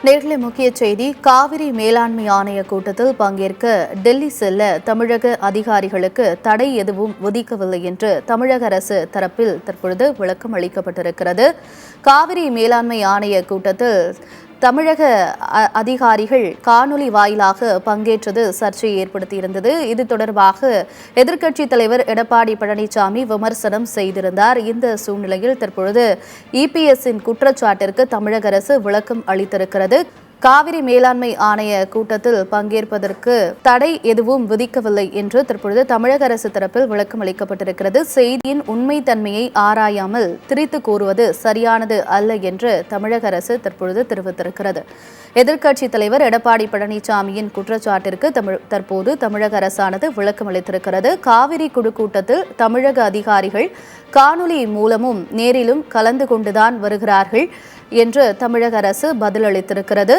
நேர்களை முக்கிய செய்தி. காவிரி மேலாண்மை ஆணைய கூட்டத்தில் பங்கேற்க டெல்லி செல்ல தமிழக அதிகாரிகளுக்கு தடை எதுவும் விதிக்கவில்லை என்று தமிழக அரசு தரப்பில் தற்பொழுது விளக்கம் அளிக்கப்பட்டிருக்கிறது. காவிரி மேலாண்மை ஆணைய கூட்டத்தில் தமிழக அதிகாரிகள் காணொலி வாயிலாக பங்கேற்றது சர்ச்சையை ஏற்படுத்தியிருந்தது. இது தொடர்பாக எதிர்க்கட்சித் தலைவர் எடப்பாடி பழனிசாமி விமர்சனம் செய்திருந்தார். இந்த சூழ்நிலையில் தற்பொழுது இபிஎஸ்ஸின் குற்றச்சாட்டிற்கு தமிழக அரசு விளக்கம் அளித்திருக்கிறது. காவிரி மேலாண்மை ஆணைய கூட்டத்தில் பங்கேற்பதற்கு தடை எதுவும் விதிக்கவில்லை என்று தற்பொழுது தமிழக அரசு தரப்பில் விளக்கம் அளிக்கப்பட்டிருக்கிறது. செய்தியின் உண்மைத்தன்மையை ஆராயாமல் திரித்து கூறுவது சரியானது அல்ல என்று தமிழக அரசு தற்பொழுது தெரிவித்திருக்கிறது. எதிர்க்கட்சித் தலைவர் எடப்பாடி பழனிசாமியின் குற்றச்சாட்டிற்கு தற்போது தமிழக அரசானது விளக்கம் அளித்திருக்கிறது. காவிரி குழு கூட்டத்தில் தமிழக அதிகாரிகள் காணொலி மூலமும் நேரிலும் கலந்து கொண்டுதான் வருகிறார்கள் என்று தமிழக அரசு பதிலளித்திருக்கிறது.